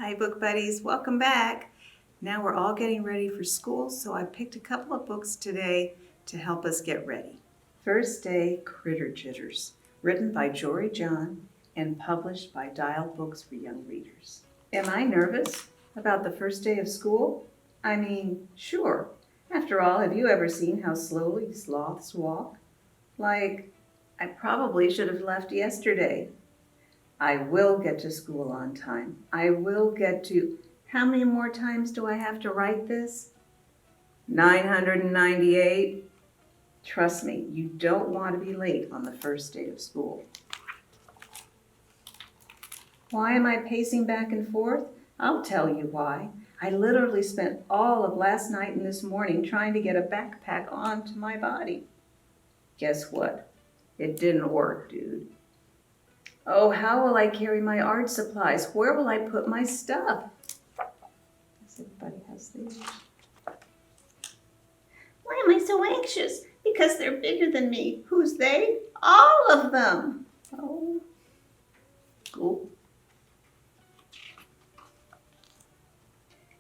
Hi, book buddies. Welcome back. Now we're all getting ready for school, so I picked a couple of books today to help us get ready. First Day Critter Jitters, written by Jory John and published by Dial Books for Young Readers. Am I nervous about the first day of school? I mean, sure. After all, have you ever seen how slowly sloths walk? Like, I probably should have left yesterday. I will get to school on time. I will get to... How many more times do I have to write this? 998. Trust me, you don't want to be late on the first day of school. Why am I pacing back and forth? I'll tell you why. I literally spent all of last night and this morning trying to get a backpack onto my body. Guess what? It didn't work, dude. Oh, how will I carry my art supplies? Where will I put my stuff? Everybody has these. Why am I so anxious? Because they're bigger than me. Who's they? All of them. Oh, cool.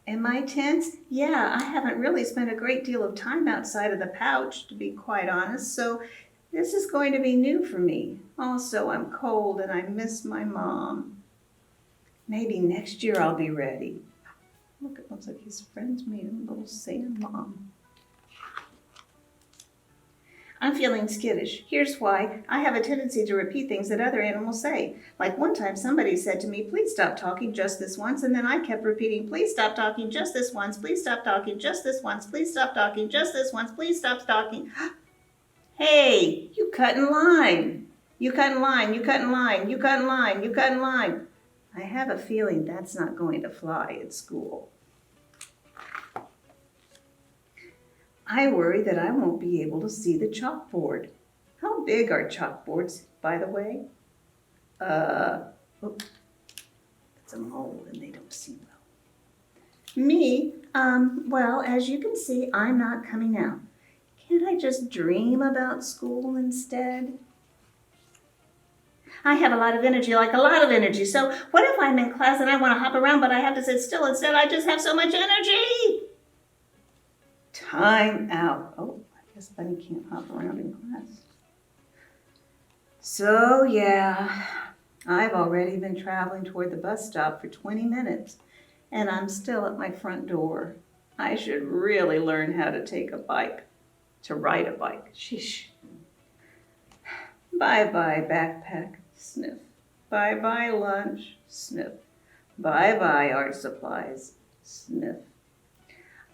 Am I tense? Yeah, I haven't really spent a great deal of time outside of the pouch, to be quite honest, so this is going to be new for me. Also, I'm cold and I miss my mom. Maybe next year I'll be ready. Look, it looks like his friends made him a little sand mom. I'm feeling skittish. Here's why. I have a tendency to repeat things that other animals say. Like one time somebody said to me, please stop talking just this once, and then I kept repeating, please stop talking just this once, please stop talking just this once, please stop talking just this once, please stop talking. Hey, you cut in line. You cut in line, you cut in line, you cut in line, you cut in line. I have a feeling that's not going to fly at school. I worry that I won't be able to see the chalkboard. How big are chalkboards, by the way? It's a mole and they don't see well. Me, well, as you can see, I'm not coming out. Can't I just dream about school instead? I have a lot of energy, like a lot of energy. So what if I'm in class and I want to hop around, but I have to sit still instead? I just have so much energy. Time out. Oh, I guess Bunny can't hop around in class. So yeah, I've already been traveling toward the bus stop for 20 minutes, and I'm still at my front door. I should really learn how to take a bike. To ride a bike. Sheesh. Bye-bye backpack, sniff. Bye-bye lunch, sniff. Bye-bye art supplies, sniff.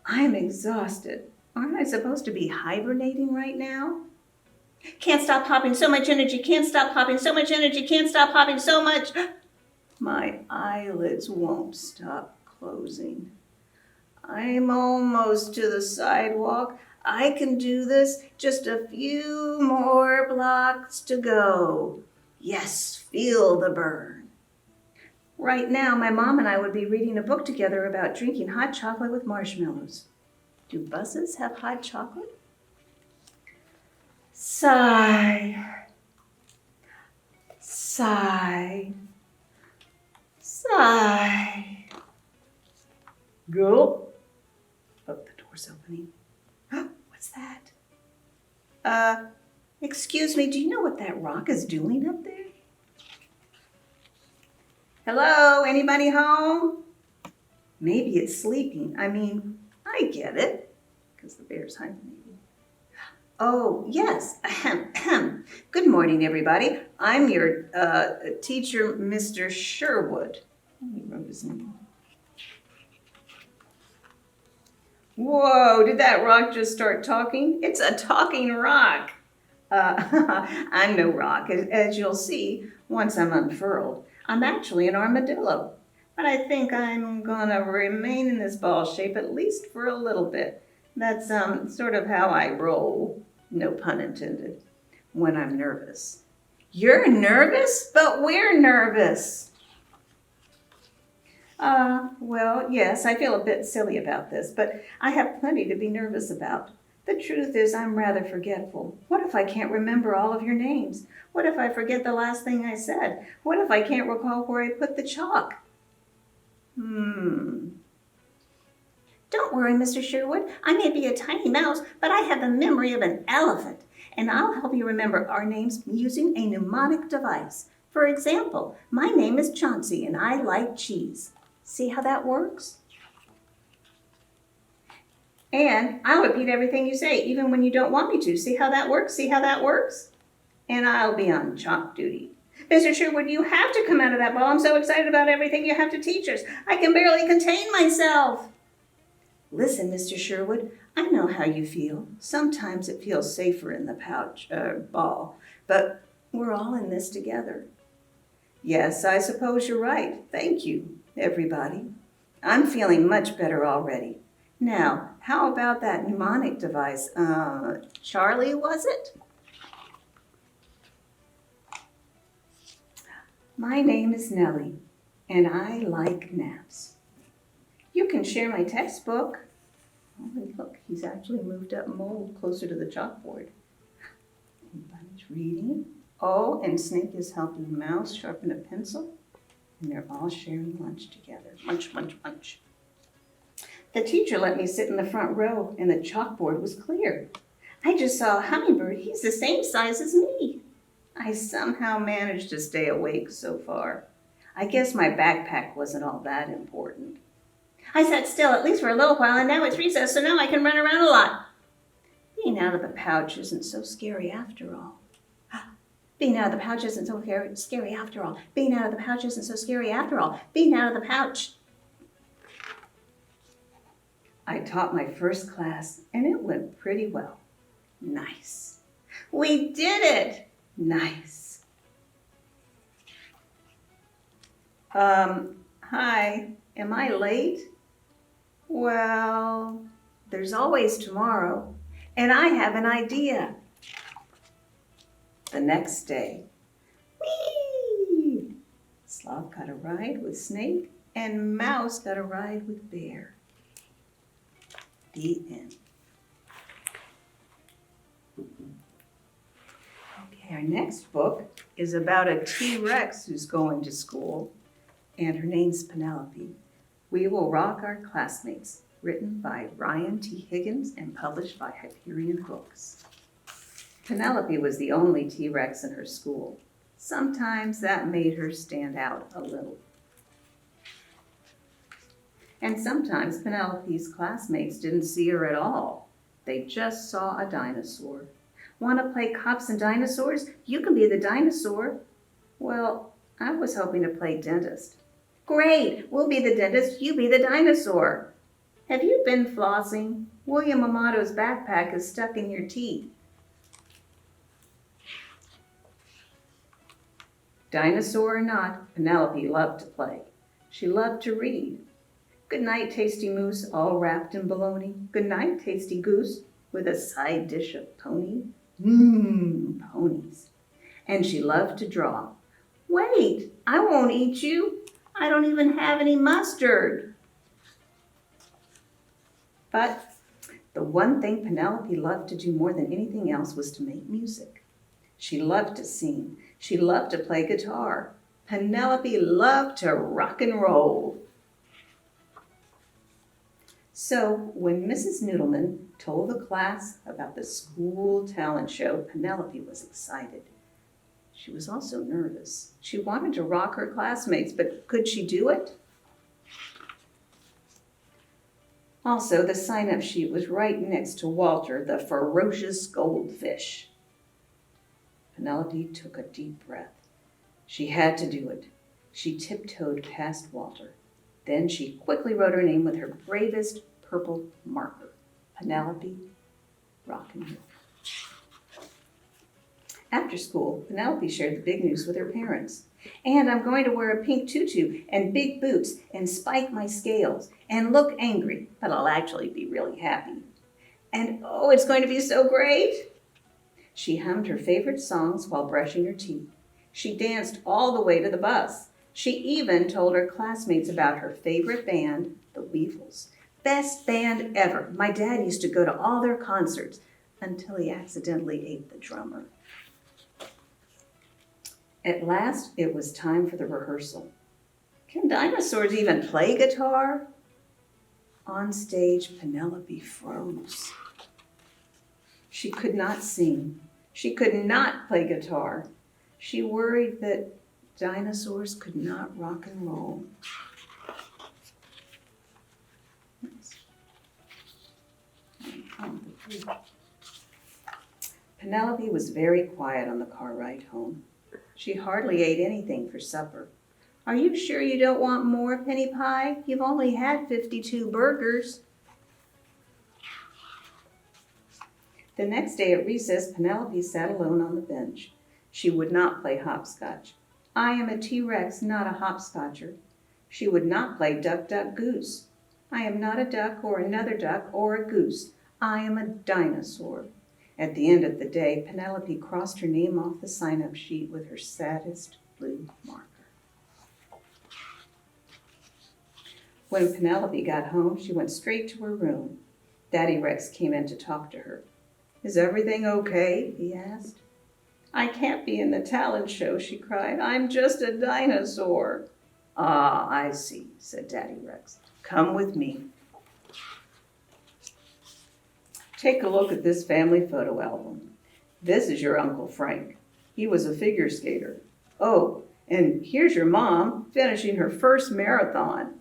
I'm exhausted. Aren't I supposed to be hibernating right now? Can't stop popping so much energy, can't stop popping so much energy, can't stop popping so much. My eyelids won't stop closing. I'm almost to the sidewalk. I can do this. Just a few more blocks to go. Yes, feel the burn. Right now, my mom and I would be reading a book together about drinking hot chocolate with marshmallows. Do buses have hot chocolate? Sigh. Sigh. Sigh. Gulp. Oh, the door's opening. What's that? Excuse me, do you know what that rock is doing up there? Hello, anybody home? Maybe it's sleeping. I mean, I get it, because the bear's hibernating. Oh, yes. Ahem. Good morning, everybody. I'm your teacher, Mr. Sherwood. He wrote his name. Whoa, did that rock just start talking? It's a talking rock. I'm no rock, as you'll see once I'm unfurled. I'm actually an armadillo, but I think I'm gonna remain in this ball shape at least for a little bit. That's sort of how I roll, no pun intended, when I'm nervous. You're nervous? But we're nervous. Well, yes, I feel a bit silly about this, but I have plenty to be nervous about. The truth is I'm rather forgetful. What if I can't remember all of your names? What if I forget the last thing I said? What if I can't recall where I put the chalk? Don't worry, Mr. Sherwood. I may be a tiny mouse, but I have the memory of an elephant, and I'll help you remember our names using a mnemonic device. For example, my name is Chauncey, and I like cheese. See how that works? And I'll repeat everything you say, even when you don't want me to. See how that works? See how that works? And I'll be on chalk duty. Mr. Sherwood, you have to come out of that ball. I'm so excited about everything you have to teach us. I can barely contain myself. Listen, Mr. Sherwood, I know how you feel. Sometimes it feels safer in the ball, but we're all in this together. Yes, I suppose you're right. Thank you, everybody. I'm feeling much better already. Now, how about that mnemonic device? Charlie, was it? My name is Nellie, and I like naps. You can share my textbook. Oh, and look, he's actually moved up mold closer to the chalkboard. Everybody's reading. Oh, and Snake is helping Mouse sharpen a pencil, and they're all sharing lunch together. Munch, munch, munch. The teacher let me sit in the front row, and the chalkboard was clear. I just saw a hummingbird. He's the same size as me. I somehow managed to stay awake so far. I guess my backpack wasn't all that important. I sat still, at least for a little while, and now it's recess, so now I can run around a lot. Being out of the pouch isn't so scary after all. Being out of the pouch isn't so scary after all. Being out of the pouch isn't so scary after all. Being out of the pouch. I taught my first class, and it went pretty well. Nice. We did it. Nice. Hi. Am I late? Well, there's always tomorrow, and I have an idea. The next day, whee! Sloth got a ride with Snake, and Mouse got a ride with Bear. The end. Okay, our next book is about a T-Rex who's going to school, and her name's Penelope. We Will Rock Our Classmates, written by Ryan T. Higgins and published by Hyperion Books. Penelope was the only T-Rex in her school. Sometimes that made her stand out a little. And sometimes Penelope's classmates didn't see her at all. They just saw a dinosaur. Want to play cops and dinosaurs? You can be the dinosaur. Well, I was hoping to play dentist. Great, we'll be the dentist, you be the dinosaur. Have you been flossing? William Amato's backpack is stuck in your teeth. Dinosaur or not, Penelope loved to play. She loved to read. Good night, tasty moose, all wrapped in bologna. Good night, tasty goose, with a side dish of pony. Ponies. And she loved to draw. Wait, I won't eat you. I don't even have any mustard. But the one thing Penelope loved to do more than anything else was to make music. She loved to sing. She loved to play guitar. Penelope loved to rock and roll. So when Mrs. Noodleman told the class about the school talent show, Penelope was excited. She was also nervous. She wanted to rock her classmates, but could she do it? Also, the sign-up sheet was right next to Walter, the ferocious goldfish. Penelope took a deep breath. She had to do it. She tiptoed past Walter. Then she quickly wrote her name with her bravest purple marker. Penelope Rockingham. After school, Penelope shared the big news with her parents. And I'm going to wear a pink tutu and big boots and spike my scales and look angry, but I'll actually be really happy. And oh, it's going to be so great. She hummed her favorite songs while brushing her teeth. She danced all the way to the bus. She even told her classmates about her favorite band, the Weevils. Best band ever. My dad used to go to all their concerts until he accidentally ate the drummer. At last, it was time for the rehearsal. Can dinosaurs even play guitar? On stage, Penelope froze. She could not sing. She could not play guitar. She worried that dinosaurs could not rock and roll. Penelope was very quiet on the car ride home. She hardly ate anything for supper. Are you sure you don't want more, Penny Pie? You've only had 52 burgers. The next day at recess, Penelope sat alone on the bench. She would not play hopscotch. I am a T-Rex, not a hopscotcher. She would not play duck, duck, goose. I am not a duck or another duck or a goose. I am a dinosaur. At the end of the day, Penelope crossed her name off the sign-up sheet with her saddest blue marker. When Penelope got home, she went straight to her room. Daddy Rex came in to talk to her. Is everything okay? He asked. I can't be in the talent show, she cried. I'm just a dinosaur. Ah, I see, said Daddy Rex. Come with me. Take a look at this family photo album. This is your Uncle Frank. He was a figure skater. Oh, and here's your mom finishing her first marathon.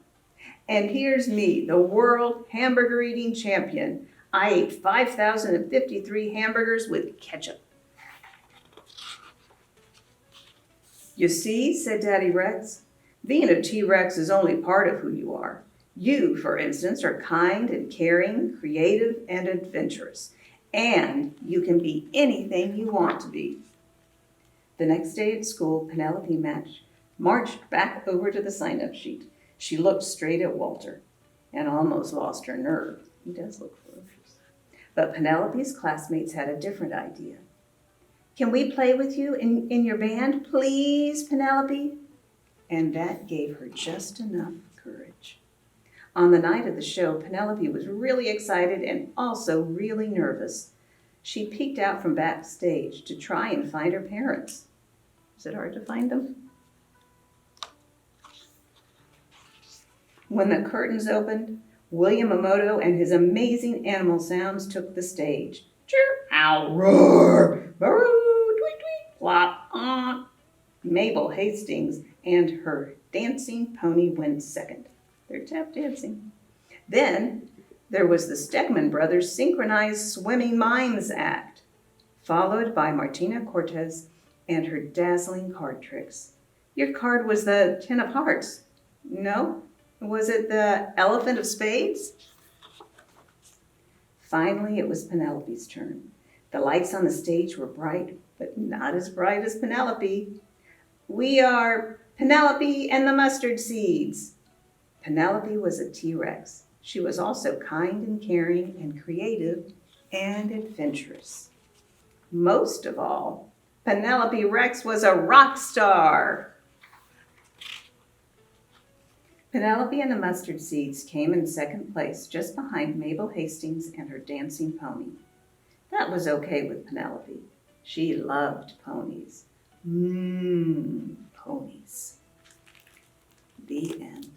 And here's me, the world hamburger eating champion. I ate 5,053 hamburgers with ketchup. You see, said Daddy Rex, being a T-Rex is only part of who you are. You, for instance, are kind and caring, creative and adventurous. And you can be anything you want to be. The next day at school, Penelope marched back over to the sign-up sheet. She looked straight at Walter and almost lost her nerve. He does look ferocious. But Penelope's classmates had a different idea. Can we play with you in your band, please, Penelope? And that gave her just enough courage. On the night of the show, Penelope was really excited and also really nervous. She peeked out from backstage to try and find her parents. Was it hard to find them? When the curtains opened, William Emoto and his amazing animal sounds took the stage. Chirp, ow, roar, baroo, tweet, tweet, flop, on. Mabel Hastings and her dancing pony went second. They're tap dancing. Then there was the Stegman Brothers Synchronized Swimming Mimes Act, followed by Martina Cortez and her dazzling card tricks. Your card was the 10 of hearts. No? Was it the elephant of spades? Finally, it was Penelope's turn. The lights on the stage were bright, but not as bright as Penelope. We are Penelope and the Mustard Seeds. Penelope was a T-Rex. She was also kind and caring and creative and adventurous. Most of all, Penelope Rex was a rock star. Penelope and the Mustard Seeds came in second place, just behind Mabel Hastings and her dancing pony. That was okay with Penelope. She loved ponies. Ponies. The end.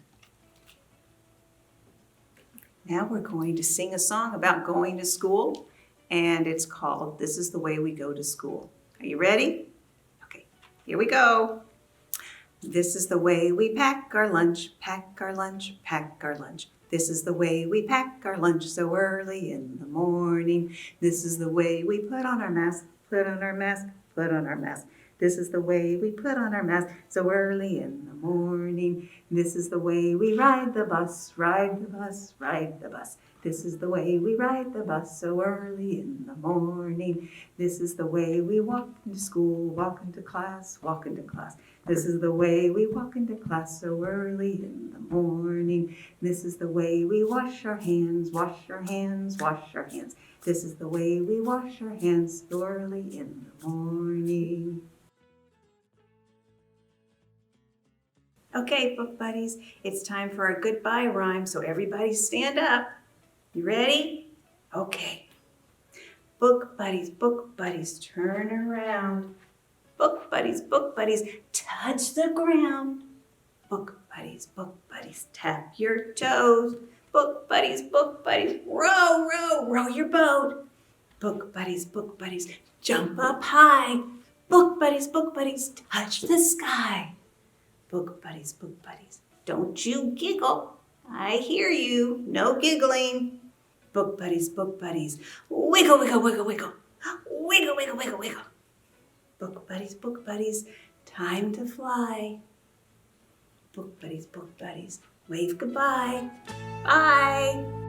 Now we're going to sing a song about going to school, and it's called This Is the Way We Go to School. Are you ready? Okay, here we go. This is the way we pack our lunch, pack our lunch, pack our lunch. This is the way we pack our lunch so early in the morning. This is the way we put on our mask, put on our mask, put on our mask. This is the way we put on our mask so early in the morning. This is the way we ride the bus, ride the bus, ride the bus. This is the way we ride the bus so early in the morning. This is the way we walk into school, walk into class, walk into class. This is the way we walk into class so early in the morning. This is the way we wash our hands, wash our hands, wash our hands. This is the way we wash our hands so early in the morning. Okay, book buddies, it's time for our goodbye rhyme, so everybody stand up. You ready? Okay. Book buddies, turn around. Book buddies, touch the ground. Book book buddies, tap your toes. Book buddies, row, row, row your boat. Book buddies, jump up high. Book buddies, touch the sky. Book buddies, don't you giggle. I hear you, no giggling. Book buddies, wiggle, wiggle, wiggle, wiggle. Wiggle, wiggle, wiggle, wiggle. Book buddies, time to fly. Book buddies, wave goodbye. Bye.